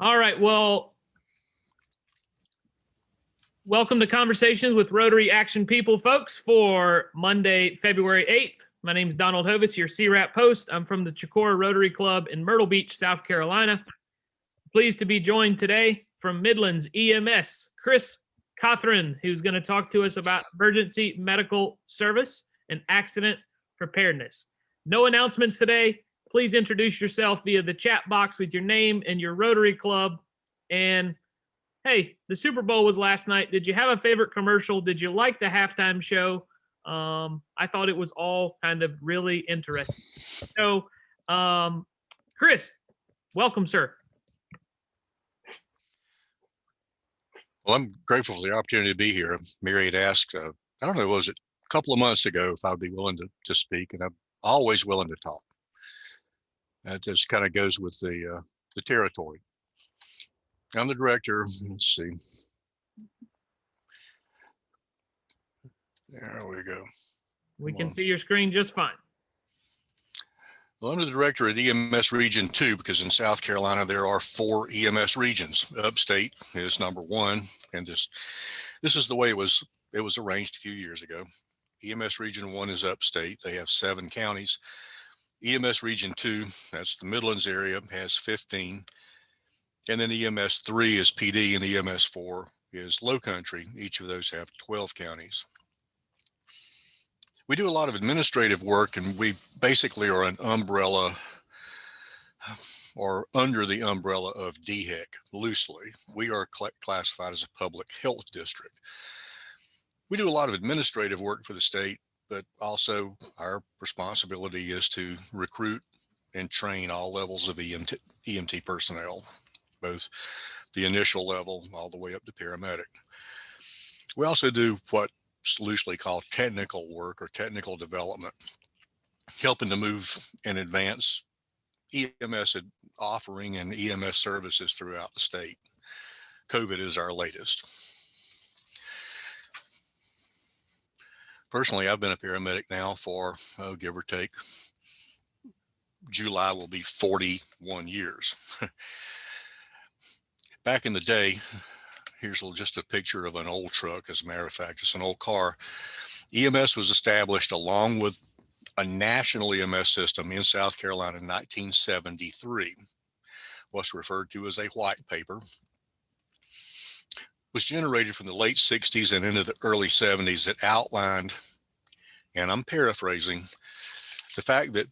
All right. Well, welcome to Conversations with Rotary Action People, folks, for Monday, February 8th. My name is Donald Hovis, your CWRAP host. I'm from the CWRAP Rotary Club in Myrtle Beach, South Carolina. Pleased to be joined today from Midlands EMS, Chris Cothran, who's going to talk to us about emergency medical service and accident preparedness. No announcements today. Please introduce yourself via the chat box with your name and your Rotary Club. And hey, the Super Bowl was last night. Did you have a favorite commercial? Did you like the halftime show? I thought it was all kind of really interesting. So, Chris, welcome, sir. Well, I'm grateful for the opportunity to be here. Mary had asked, I don't know, was it a couple of months ago if I'd be willing to speak, and I'm always willing to talk. That just kind of goes with the territory. I'm the director. Let's see. There we go. We can see your screen just fine. Well, I'm the director at EMS Region 2 because in South Carolina there are 4 EMS regions. Upstate is number 1, and this is the way it was arranged a few years ago. EMS Region 1 is upstate. They have 7 counties. EMS Region 2, that's the Midlands area, has 15. And then EMS 3 is PD and EMS 4 is Low Country. Each of those have 12 counties. We do a lot of administrative work, and we basically are an umbrella or under the umbrella of DHEC loosely. We are classified as a public health district. We do a lot of administrative work for the state, but also our responsibility is to recruit and train all levels of EMT personnel, both the initial level all the way up to paramedic. We also do what loosely called technical work or technical development, helping to move and advance EMS offering and EMS services throughout the state. COVID is our latest. Personally, I've been a paramedic now for, give or take, July will be 41 years. Back in the day, here's just a picture of an old truck. As a matter of fact, it's an old car. EMS was established along with a national EMS system in South Carolina in 1973. What's referred to as a white paper was generated from the late 60s and into the early 70s that outlined, and I'm paraphrasing, the fact that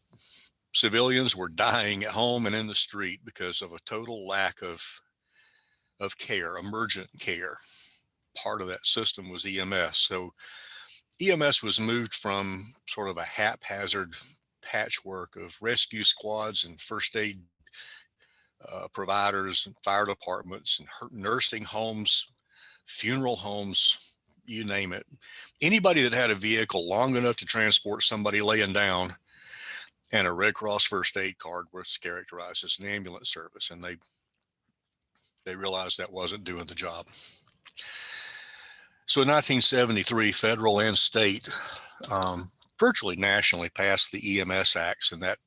civilians were dying at home and in the street because of a total lack of care, emergent care. Part of that system was EMS. So EMS was moved from sort of a haphazard patchwork of rescue squads and first aid providers and fire departments and nursing homes, funeral homes, you name it. Anybody that had a vehicle long enough to transport somebody laying down and a Red Cross first aid card was characterized as an ambulance service, and they realized that wasn't doing the job. So in 1973, federal and state, virtually nationally, passed the EMS Acts, and that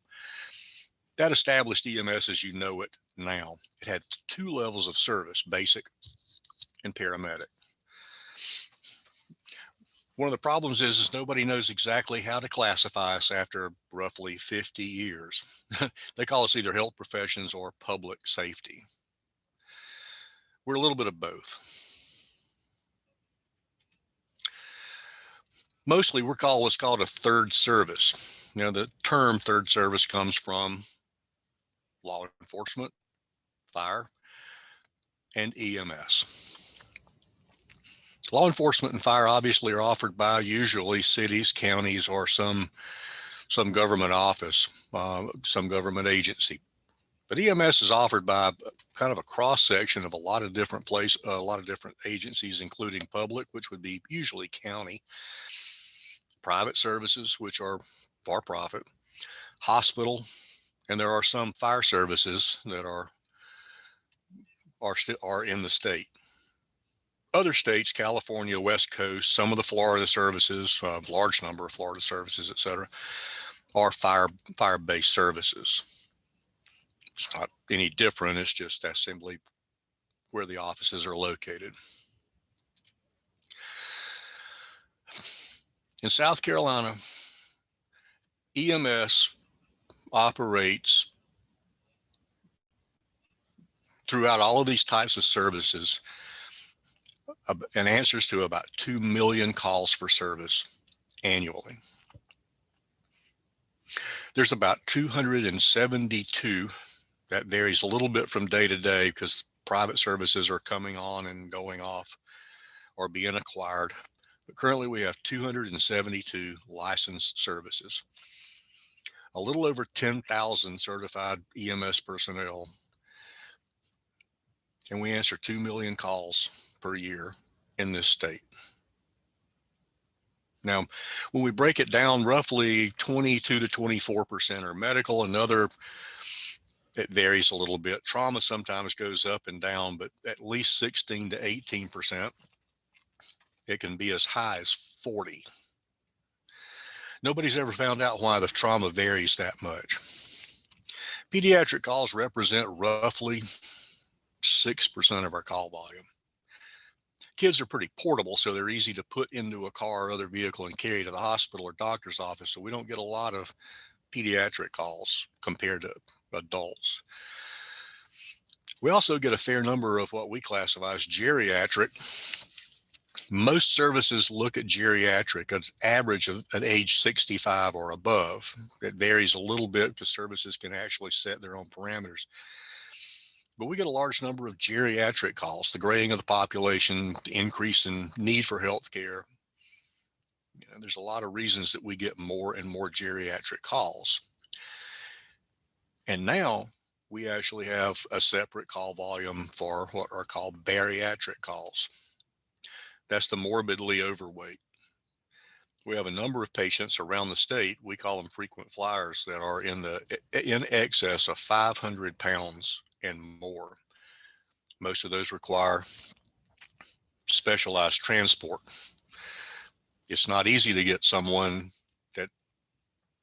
established EMS as you know it now. It had 2 levels of service, basic and paramedic. One of the problems is nobody knows exactly how to classify us after roughly 50 years. They call us either health professions or public safety. We're a little bit of both. Mostly we're called what's called a third service. Now, the term third service comes from law enforcement, fire, and EMS. Law enforcement and fire obviously are offered by usually cities, counties, or some government office, some government agency. But EMS is offered by kind of a cross section of a lot of different agencies, including public, which would be usually county, private services, which are for profit, hospital, and there are some fire services that are in the state. Other states, California, West Coast, some of the Florida services, a large number of Florida services, et cetera, are fire-based services. It's not any different. It's just that's simply where the offices are located. In South Carolina, EMS operates throughout all of these types of services and answers to about 2 million calls for service annually. There's about 272. That varies a little bit from day to day because private services are coming on and going off or being acquired. But currently we have 272 licensed services, a little over 10,000 certified EMS personnel, and we answer 2 million calls per year in this state. Now, when we break it down, roughly 22 to 24% are medical. Another, it varies a little bit. Trauma sometimes goes up and down, but at least 16 to 18%. It can be as high as 40. Nobody's ever found out why the trauma varies that much. Pediatric calls represent roughly 6% of our call volume. Kids are pretty portable, so they're easy to put into a car or other vehicle and carry to the hospital or doctor's office. So we don't get a lot of pediatric calls compared to adults. We also get a fair number of what we classify as geriatric. Most services look at geriatric as average of at age 65 or above. It varies a little bit because services can actually set their own parameters. But we get a large number of geriatric calls, the graying of the population, the increase in need for health care. There's a lot of reasons that we get more and more geriatric calls. And now we actually have a separate call volume for what are called bariatric calls. That's the morbidly overweight. We have a number of patients around the state, we call them frequent flyers, that are in excess of 500 pounds and more. Most of those require specialized transport. It's not easy to get someone that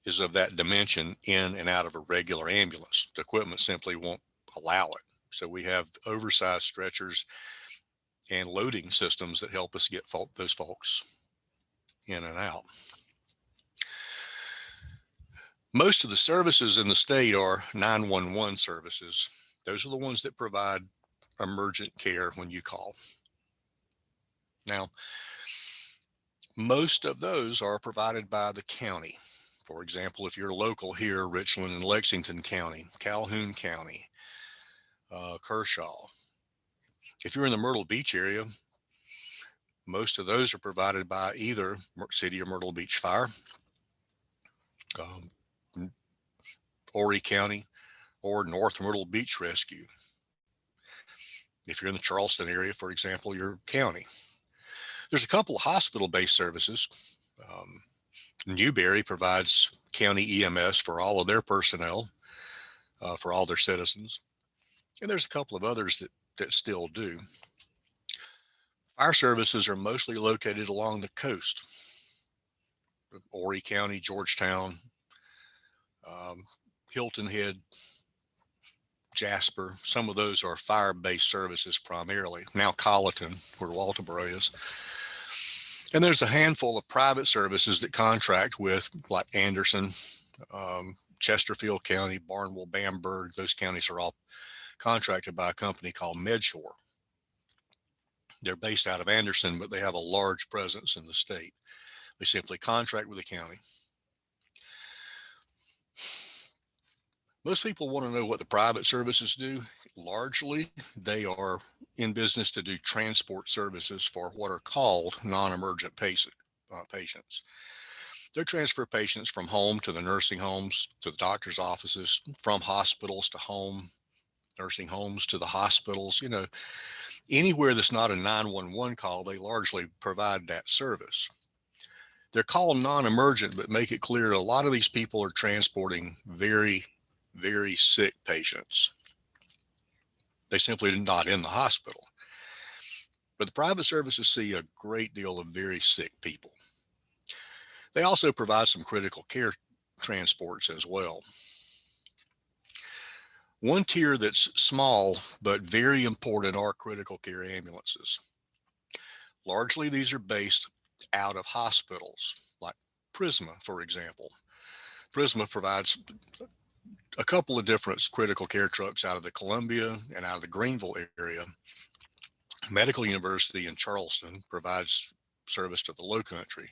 is of that dimension in and out of a regular ambulance. The equipment simply won't allow it. So we have oversized stretchers and loading systems that help us get those folks in and out. Most of the services in the state are 911 services. Those are the ones that provide emergent care when you call. Now, most of those are provided by the county. For example, if you're local here, Richland and Lexington County, Calhoun County, Kershaw. If you're in the Myrtle Beach area, most of those are provided by either City of Myrtle Beach Fire, Horry County, or North Myrtle Beach Rescue. If you're in the Charleston area, for example, your county. There's a couple of hospital-based services. Newberry provides county EMS for all of their personnel, for all their citizens. And there's a couple of others that still do. Fire services are mostly located along the coast. Horry County, Georgetown, Hilton Head, Jasper. Some of those are fire-based services primarily. Now Colleton, where Walterboro is. And there's a handful of private services that contract with, like Anderson, Chesterfield County, Barnwell, Bamberg. Those counties are all contracted by a company called MedShore. They're based out of Anderson, but they have a large presence in the state. They simply contract with the county. Most people want to know what the private services do. Largely, they are in business to do transport services for what are called non-emergent patients. They transfer patients from home to the nursing homes, to the doctor's offices, from hospitals to home, nursing homes to the hospitals. Anywhere that's not a 911 call, they largely provide that service. They're called non-emergent, but make it clear a lot of these people are transporting very, very sick patients. They simply are not in the hospital. But the private services see a great deal of very sick people. They also provide some critical care transports as well. One tier that's small but very important are critical care ambulances. Largely, these are based out of hospitals, like Prisma, for example. Prisma provides a couple of different critical care trucks out of the Columbia and out of the Greenville area. Medical University in Charleston provides service to the Lowcountry.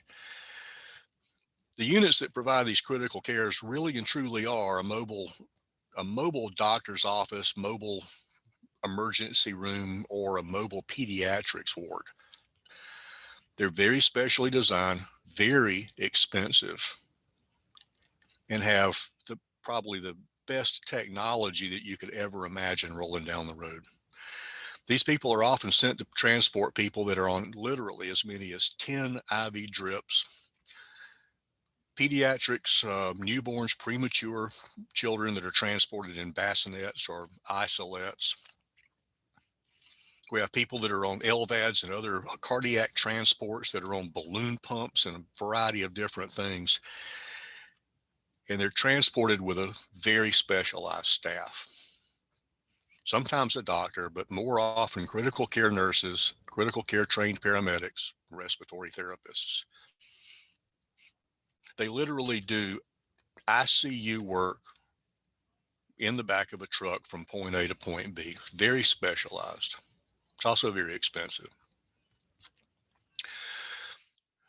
The units that provide these critical cares really and truly are a mobile doctor's office, mobile emergency room, or a mobile pediatrics ward. They're very specially designed, very expensive, and have probably the best technology that you could ever imagine rolling down the road. These people are often sent to transport people that are on literally as many as 10 IV drips. Pediatrics, newborns, premature children that are transported in bassinets or isolettes. We have people that are on LVADs and other cardiac transports that are on balloon pumps and a variety of different things. And they're transported with a very specialized staff. Sometimes a doctor, but more often critical care nurses, critical care trained paramedics, respiratory therapists. They literally do ICU work in the back of a truck from point A to point B. Very specialized. It's also very expensive.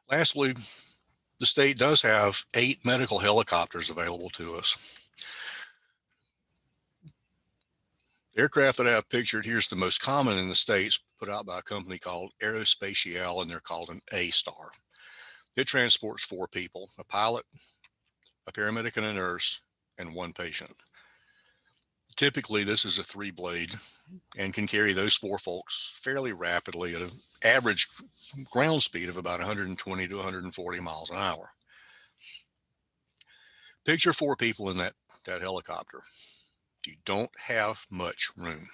Lastly, the state does have 8 medical helicopters available to us. The aircraft that I have pictured here is the most common in the States, put out by a company called Aerospatiale, and they're called an A-Star. It transports 4 people, a pilot, a paramedic and a nurse, and 1 patient. Typically, this is a 3-blade and can carry those 4 folks fairly rapidly at an average ground speed of about 120 to 140 miles an hour. Picture 4 people in that helicopter. You don't have much room.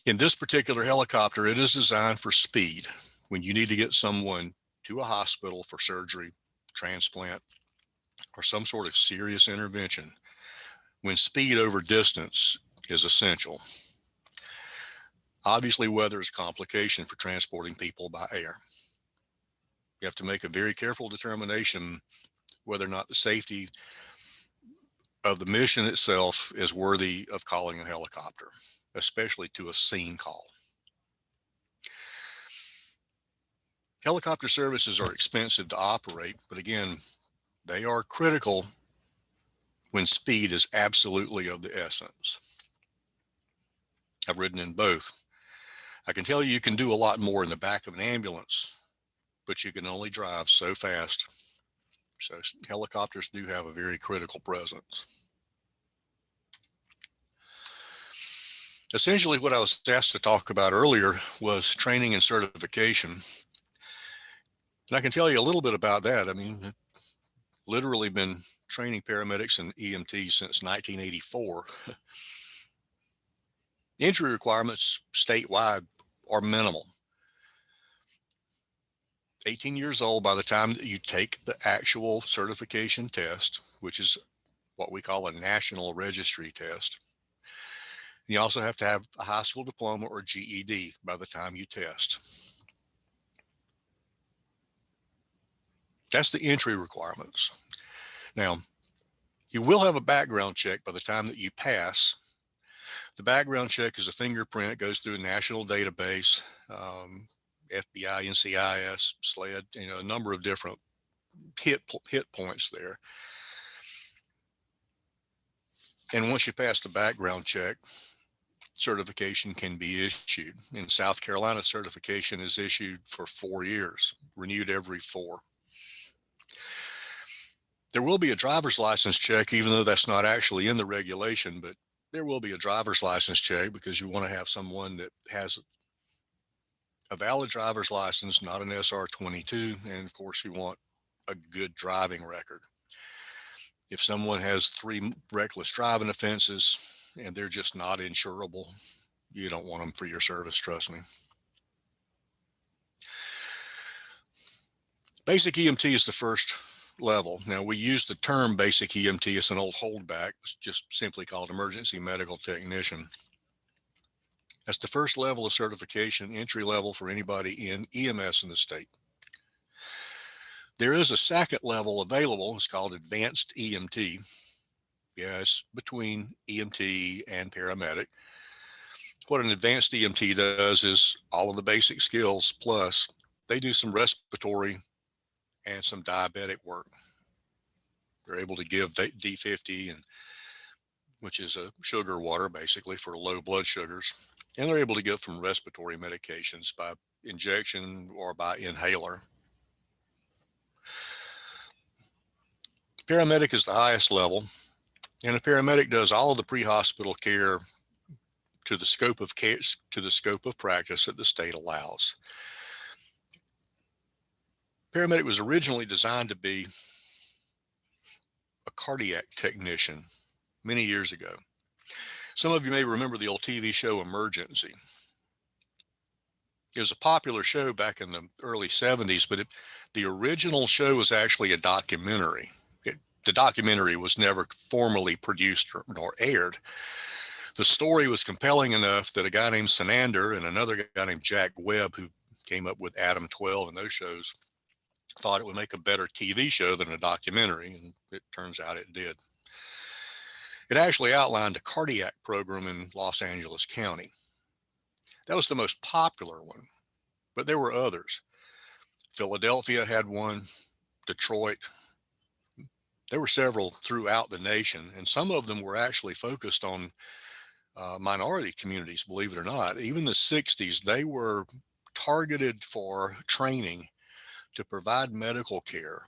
In this particular helicopter, it is designed for speed. When you need to get someone to a hospital for surgery, transplant, or some sort of serious intervention, when speed over distance is essential. Obviously, weather is a complication for transporting people by air. You have to make a very careful determination whether or not the safety of the mission itself is worthy of calling a helicopter, especially to a scene call. Helicopter services are expensive to operate, but again, they are critical when speed is absolutely of the essence. I've ridden in both. I can tell you, you can do a lot more in the back of an ambulance, but you can only drive so fast. So helicopters do have a very critical presence. Essentially, what I was asked to talk about earlier was training and certification. And I can tell you a little bit about that. I mean, literally been training paramedics and EMTs since 1984. Entry requirements statewide are minimal. 18 years old by the time that you take the actual certification test, which is what we call a national registry test. You also have to have a high school diploma or GED by the time you test. That's the entry requirements. Now, you will have a background check by the time that you pass. The background check is a fingerprint. It goes through a national database, FBI, NCIS, SLED, a number of different hit points there. And once you pass the background check, certification can be issued. In South Carolina, certification is issued for 4 years, renewed every 4. There will be a driver's license check, even though that's not actually in the regulation, but there will be a driver's license check because you want to have someone that has a valid driver's license, not an SR22, and of course you want a good driving record. If someone has 3 reckless driving offenses and they're just not insurable, you don't want them for your service, trust me. Basic EMT is the first level. Now, we use the term basic EMT as an old holdback. It's just simply called emergency medical technician. That's the first level of certification, entry level for anybody in EMS in the state. There is a second level available. It's called advanced EMT. Yes, between EMT and paramedic. What an advanced EMT does is all of the basic skills, plus they do some respiratory and some diabetic work. They're able to give D50, which is a sugar water basically for low blood sugars. And they're able to give some respiratory medications by injection or by inhaler. Paramedic is the highest level, and a paramedic does all of the pre-hospital care to the scope of practice that the state allows. Paramedic was originally designed to be a cardiac technician many years ago. Some of you may remember the old TV show Emergency. It was a popular show back in the early 70s, but the original show was actually a documentary. The documentary was never formally produced nor aired. The story was compelling enough that a guy named Sinander and another guy named Jack Webb, who came up with Adam 12 and those shows, thought it would make a better TV show than a documentary, and it turns out it did. It actually outlined a cardiac program in Los Angeles County. That was the most popular one, but there were others. Philadelphia had one, Detroit. There were several throughout the nation, and some of them were actually focused on minority communities, believe it or not. Even the 60s, they were targeted for training to provide medical care.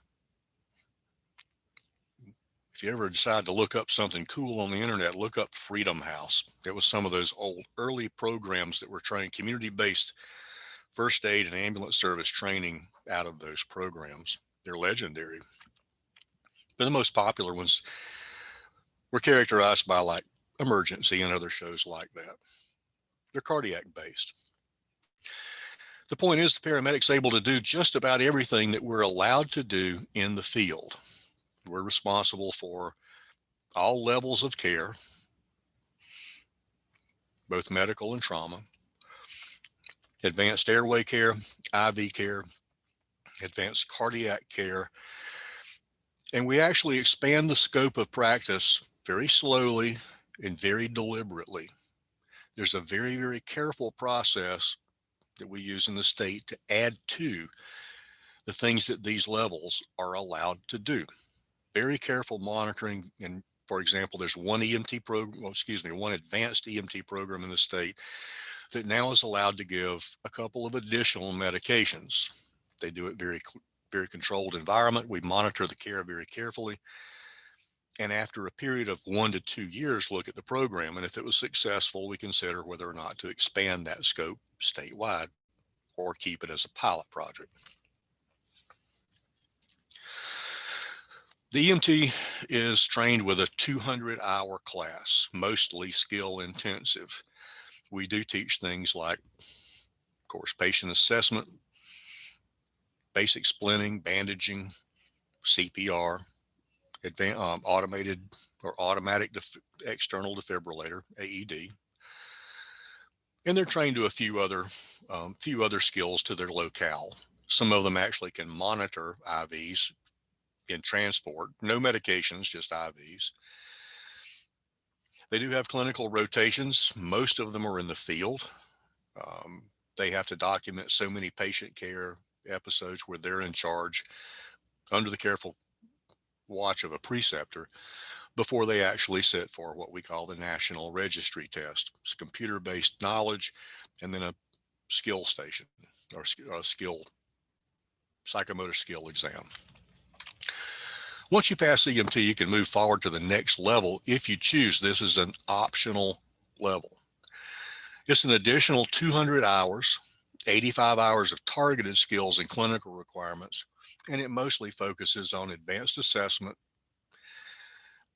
If you ever decide to look up something cool on the internet, look up Freedom House. It was some of those old early programs that were trained, community-based first aid and ambulance service training out of those programs. They're legendary. But the most popular ones were characterized by like Emergency and other shows like that. They're cardiac based. The point is the paramedic's able to do just about everything that we're allowed to do in the field. We're responsible for all levels of care, both medical and trauma, advanced airway care, IV care, advanced cardiac care. And we actually expand the scope of practice very slowly and very deliberately. There's a very, very careful process that we use in the state to add to the things that these levels are allowed to do. Very careful monitoring. And for example, there's one EMT program, one advanced EMT program in the state that now is allowed to give a couple of additional medications. They do it very controlled environment. We monitor the care very carefully. And after a period of 1 to 2 years, look at the program. And if it was successful, we consider whether or not to expand that scope statewide or keep it as a pilot project. The EMT is trained with a 200-hour class, mostly skill intensive. We do teach things like, of course, patient assessment, basic splinting, bandaging, CPR, automated or automatic external defibrillator, AED. And they're trained to a few other skills to their locale. Some of them actually can monitor IVs in transport, no medications, just IVs. They do have clinical rotations. Most of them are in the field. They have to document so many patient care episodes where they're in charge under the careful watch of a preceptor before they actually sit for what we call the National Registry Test. It's computer-based knowledge and then a skill station or a psychomotor skill exam. Once you pass EMT, you can move forward to the next level if you choose. This is an optional level. It's an additional 200 hours, 85 hours of targeted skills and clinical requirements, and it mostly focuses on advanced assessment.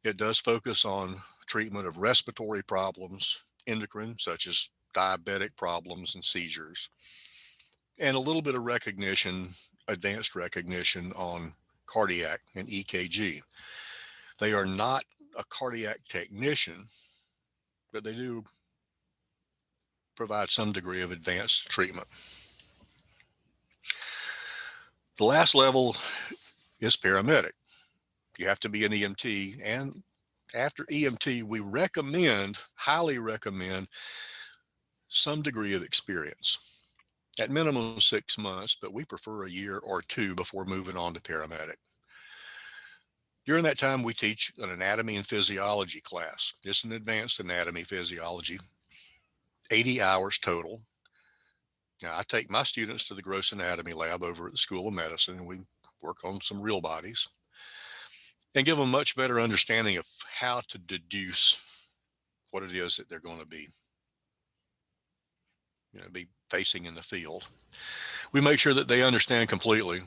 It does focus on treatment of respiratory problems, endocrine, such as diabetic problems and seizures, and a little bit of recognition, advanced recognition on cardiac, and EKG. They are not a cardiac technician, but they do provide some degree of advanced treatment. The last level is paramedic. You have to be an EMT, and after EMT, we highly recommend some degree of experience. At minimum 6 months, but we prefer a year or two before moving on to paramedic. During that time, we teach an anatomy and physiology class. It's an advanced anatomy physiology, 80 hours total. Now, I take my students to the gross anatomy lab over at the School of Medicine, and we work on some real bodies and give them a much better understanding of how to deduce what it is that they're going to be facing in the field. We make sure that they understand completely.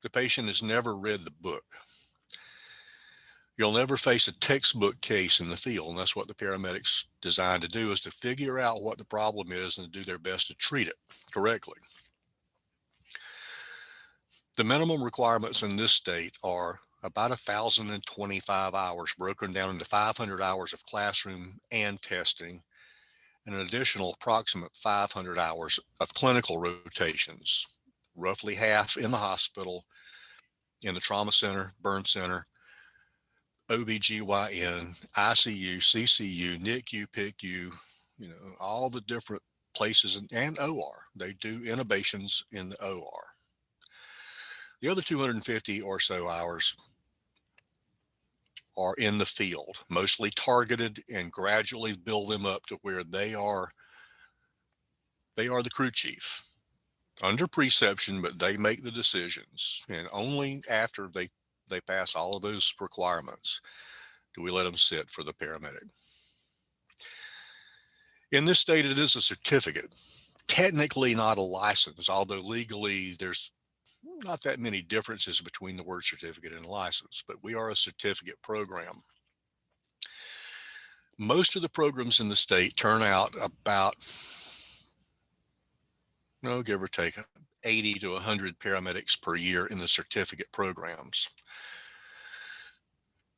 The patient has never read the book. You'll never face a textbook case in the field, and that's what the paramedics designed to do, is to figure out what the problem is and do their best to treat it correctly. The minimum requirements in this state are about 1,025 hours, broken down into 500 hours of classroom and testing, and an additional approximate 500 hours of clinical rotations, roughly half in the hospital, in the trauma center, burn center, OBGYN, ICU, CCU, NICU, PICU, all the different places, and OR. They do intubations in the OR. The other 250 or so hours are in the field, mostly targeted, and gradually build them up to where they are the crew chief under preception, but they make the decisions. And only after they pass all of those requirements do we let them sit for the paramedic. In this state, it is a certificate, technically not a license, although legally there's not that many differences between the word certificate and license, but we are a certificate program. Most of the programs in the state turn out about, give or take, 80 to 100 paramedics per year in the certificate programs.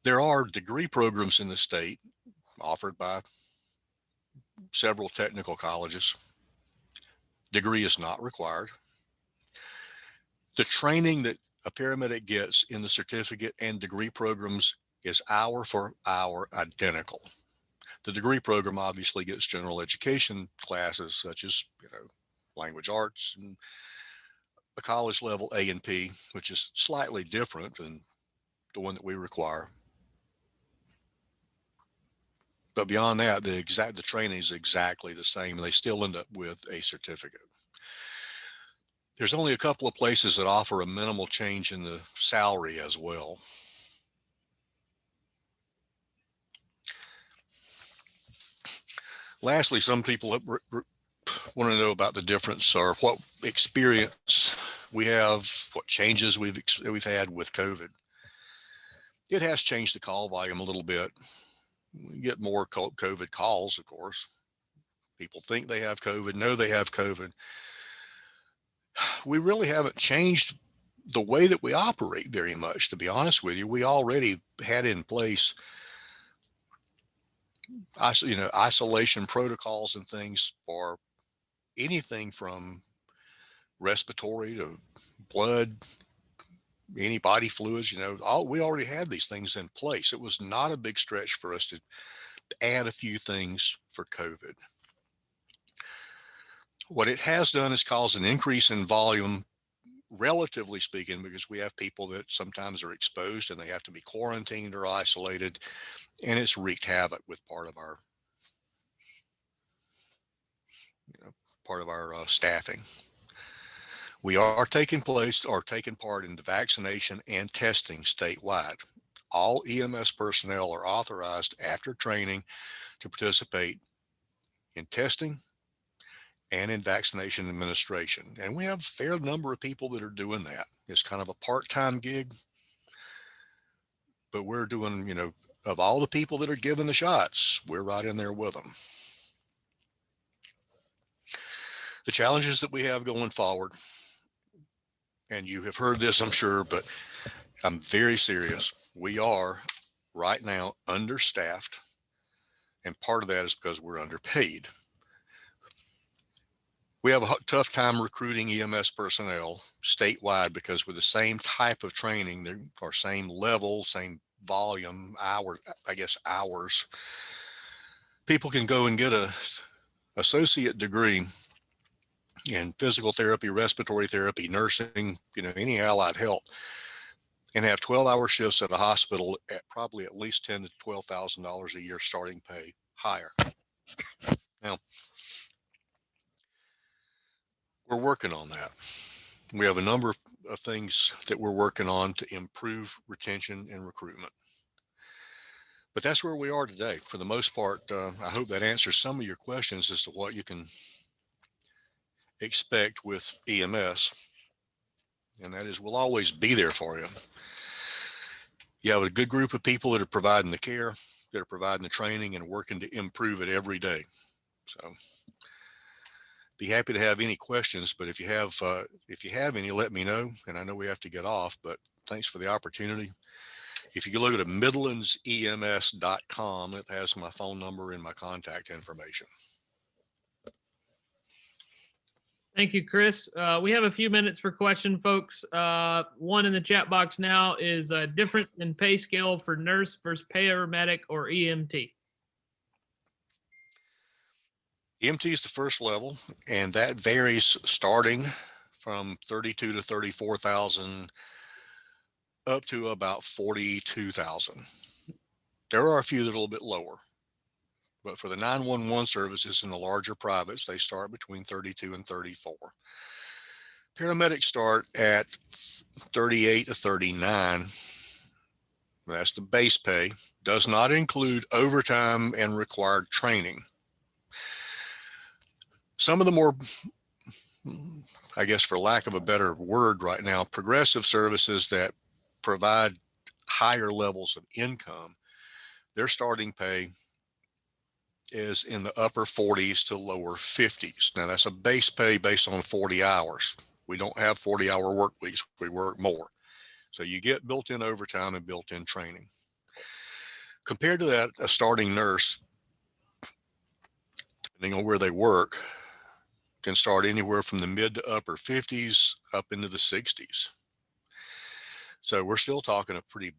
There are degree programs in the state offered by several technical colleges. Degree is not required. The training that a paramedic gets in the certificate and degree programs is hour for hour identical. The degree program obviously gets general education classes such as, language arts, and a college level A&P, which is slightly different than the one that we require. But beyond that, the training is exactly the same, and they still end up with a certificate. There's only a couple of places that offer a minimal change in the salary as well. Lastly, some people want to know about the difference, or what experience we have, what changes we've had with COVID. It has changed the call volume a little bit. We get more COVID calls, of course. People think they have COVID, know they have COVID. We really haven't changed the way that we operate very much, to be honest with you. We already had in place isolation protocols and things for anything from respiratory to blood, any body fluids, we already had these things in place. It was not a big stretch for us to add a few things for COVID. What it has done is cause an increase in volume, relatively speaking, because we have people that sometimes are exposed and they have to be quarantined or isolated, and it's wreaked havoc with part of our staffing. We are taking part in the vaccination and testing statewide. All EMS personnel are authorized after training to participate in testing and in vaccination administration. And we have a fair number of people that are doing that. It's kind of a part-time gig, but we're doing, of all the people that are giving the shots, we're right in there with them. The challenges that we have going forward, and you have heard this, I'm sure, but I'm very serious. We are right now understaffed, and part of that is because we're underpaid. We have a tough time recruiting EMS personnel statewide because with the same type of training or same level, same volume, hours, people can go and get a associate degree in physical therapy, respiratory therapy, nursing, any allied health, and have 12-hour shifts at a hospital at probably at least $10,000 to $12,000 a year starting pay higher. Now, we're working on that. We have a number of things that we're working on to improve retention and recruitment. But that's where we are today. For the most part, I hope that answers some of your questions as to what you can expect with EMS. And that is, we'll always be there for you. You have a good group of people that are providing the care, that are providing the training, and working to improve it every day. So be happy to have any questions, but if you have any, let me know. And I know we have to get off, but thanks for the opportunity. If you look at midlandsems.com, it has my phone number and my contact information. Thank you, Chris. We have a few minutes for question, folks. One in the chat box now is different in pay scale for nurse versus paramedic or EMT. EMT is the first level, and that varies starting from 32 to 34,000 up to about 42,000. There are a few that are a little bit lower, but for the 911 services in the larger privates, they start between 32 and 34. Paramedics start at 38 to 39. That's the base pay. Does not include overtime and required training. Some of the more, I guess for lack of a better word right now, progressive services that provide higher levels of income, their starting pay is in the upper 40s to lower 50s. Now that's a base pay based on 40 hours. We don't have 40-hour work weeks. We work more. So you get built-in overtime and built-in training. Compared to that, a starting nurse, depending on where they work, can start anywhere from the mid to upper 50s up into the 60s. So we're still talking a pretty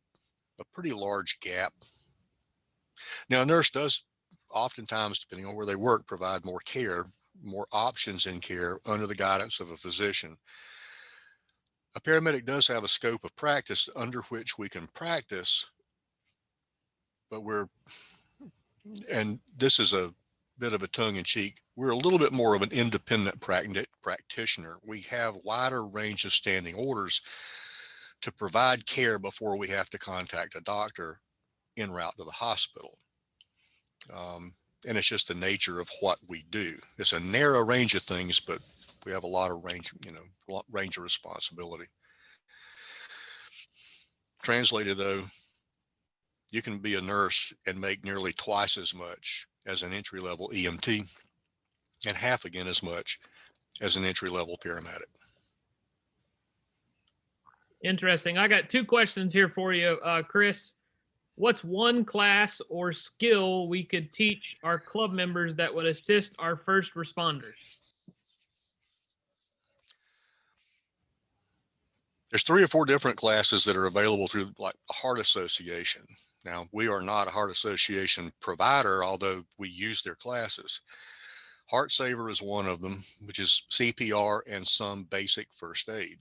large gap. Now, a nurse does oftentimes, depending on where they work, provide more care, more options in care under the guidance of a physician. A paramedic does have a scope of practice under which we can practice, but and this is a bit of a tongue-in-cheek, we're a little bit more of an independent practitioner. We have wider range of standing orders to provide care before we have to contact a doctor en route to the hospital. And it's just the nature of what we do. It's a narrow range of things, but we have a lot of range of responsibility. Translated though, you can be a nurse and make nearly twice as much as an entry-level EMT and half again as much as an entry-level paramedic. Interesting. I got two questions here for you, Chris. What's one class or skill we could teach our club members that would assist our first responders? There's 3 or 4 different classes that are available through like the Heart Association. Now, we are not a Heart Association provider, although we use their classes. Heart Saver is one of them, which is CPR and some basic first aid.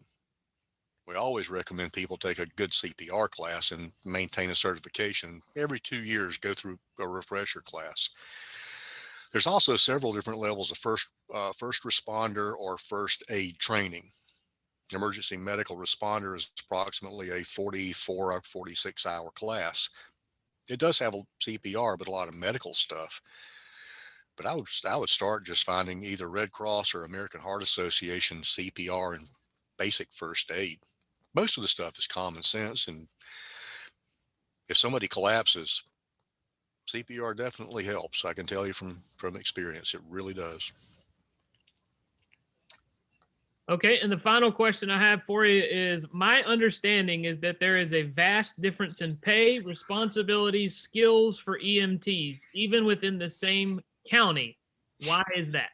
We always recommend people take a good CPR class and maintain a certification. Every 2 years, go through a refresher class. There's also several different levels of first responder or first aid training. Emergency medical responder is approximately a 44 or 46 hour class. It does have a CPR, but a lot of medical stuff. But I would start just finding either Red Cross or American Heart Association CPR and basic first aid. Most of the stuff is common sense, and if somebody collapses, CPR definitely helps. I can tell you from experience, it really does. Okay, and the final question I have for you is, my understanding is that there is a vast difference in pay, responsibilities, skills for EMTs, even within the same county. Why is that?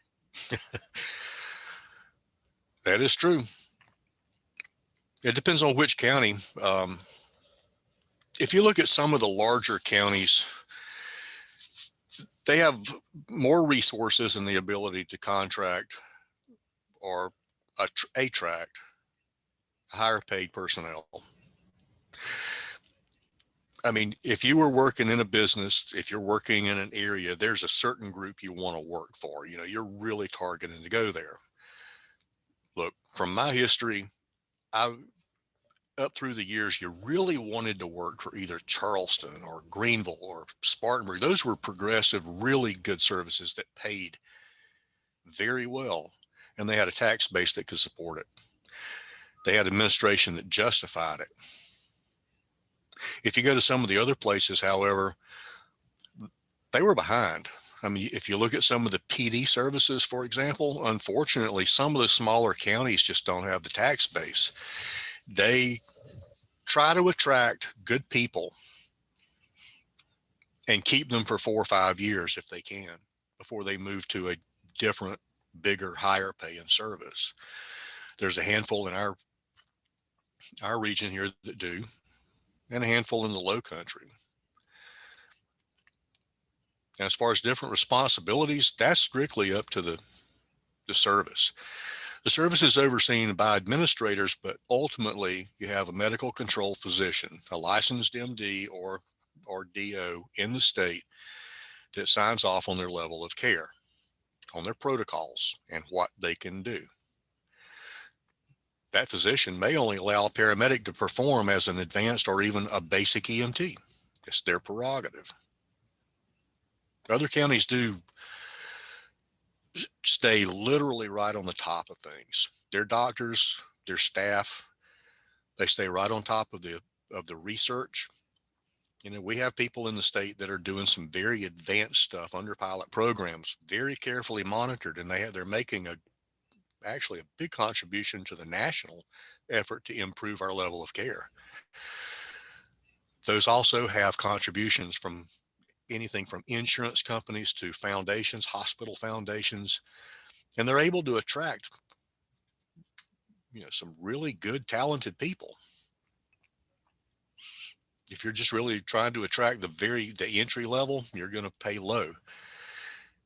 That is true. It depends on which county. If you look at some of the larger counties, they have more resources and the ability to contract or attract higher paid personnel. I mean, if you were working in a business, if you're working in an area, there's a certain group you want to work for. You know, you're really targeting to go there. Look, from my history, I up through the years, you really wanted to work for either Charleston or Greenville or Spartanburg. Those were progressive, really good services that paid very well, and they had a tax base that could support it. They had administration that justified it. If you go to some of the other places, however, they were behind. I mean, if you look at some of the PD services, for example, unfortunately, some of the smaller counties just don't have the tax base. They try to attract good people and keep them for 4 or 5 years if they can before they move to a different, bigger, higher paying service. There's a handful in our region here that do, and a handful in the low country. And as far as different responsibilities, that's strictly up to the service. The service is overseen by administrators, but ultimately you have a medical control physician, a licensed MD or DO in the state that signs off on their level of care, on their protocols and what they can do. That physician may only allow a paramedic to perform as an advanced or even a basic EMT. It's their prerogative. Other counties do stay literally right on the top of things. Their doctors, their staff, they stay right on top of the research. You know, we have people in the state that are doing some very advanced stuff under pilot programs, very carefully monitored, and they're making actually a big contribution to the national effort to improve our level of care. Those also have contributions from anything from insurance companies to foundations, hospital foundations, and they're able to attract, you know, some really good, talented people. If you're just really trying to attract the entry level, you're going to pay low.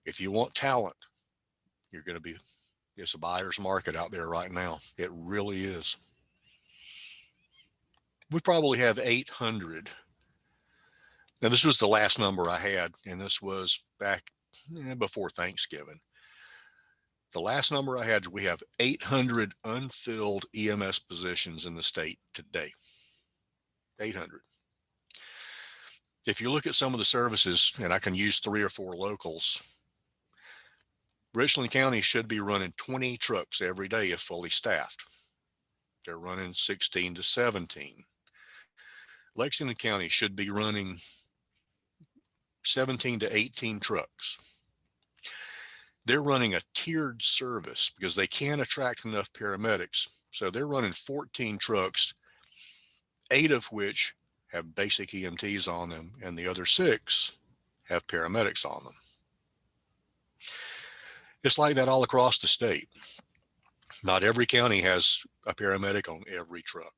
If you want talent, you're going to be, it's a buyer's market out there right now. It really is. We probably have 800. Now, this was the last number I had, and this was back before Thanksgiving. The last number I had, we have 800 unfilled EMS positions in the state today. 800. If you look at some of the services, and I can use 3 or 4 locals, Richland County should be running 20 trucks every day if fully staffed. They're running 16 to 17. Lexington County should be running 17 to 18 trucks. They're running a tiered service because they can't attract enough paramedics. So they're running 14 trucks, 8 of which have basic EMTs on them, and the other 6 have paramedics on them. It's like that all across the state. Not every county has a paramedic on every truck.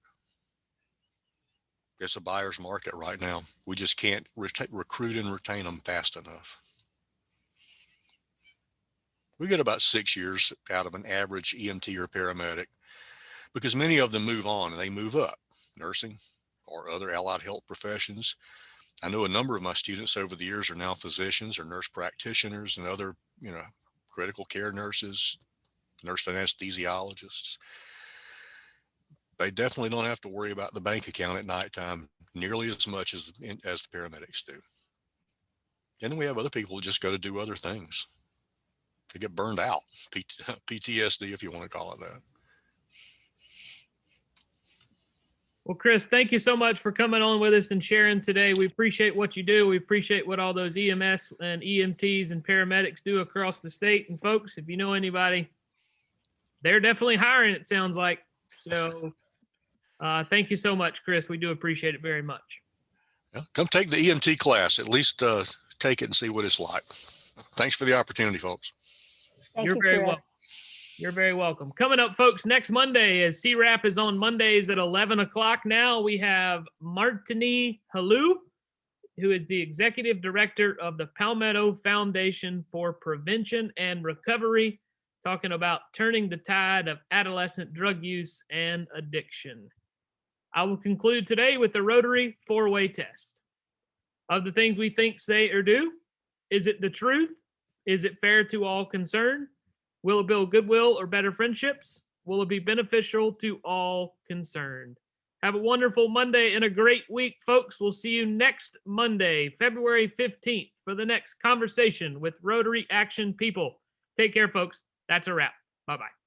It's a buyer's market right now. We just can't recruit and retain them fast enough. We get about 6 years out of an average EMT or paramedic because many of them move on and they move up, nursing or other allied health professions. I know a number of my students over the years are now physicians or nurse practitioners and other, you know, critical care nurses, nurse anesthesiologists. They definitely don't have to worry about the bank account at nighttime nearly as much as the paramedics do. And then we have other people who just go to do other things. They get burned out, PTSD, if you want to call it that. Well, Chris, thank you so much for coming on with us and sharing today. We appreciate what you do. We appreciate what all those EMS and EMTs and paramedics do across the state. And folks, if you know anybody they're definitely hiring, it sounds like. So thank you so much, Chris. We do appreciate it very much. Yeah, come take the EMT class. At least take it and see what it's like. Thanks for the opportunity, folks. You're very welcome. You're very welcome. Coming up, folks, next Monday, as CWRAP is on Mondays at 11 o'clock now, we have Martini Halou, who is the Executive Director of the Palmetto Foundation for Prevention and Recovery, talking about turning the tide of adolescent drug use and addiction. I will conclude today with the Rotary four-way test. Of the things we think, say, or do, is it the truth? Is it fair to all concerned? Will it build goodwill or better friendships? Will it be beneficial to all concerned? Have a wonderful Monday and a great week, folks. We'll see you next Monday, February 15th, for the next conversation with Rotary Action People. Take care, folks. That's a wrap. Bye-bye.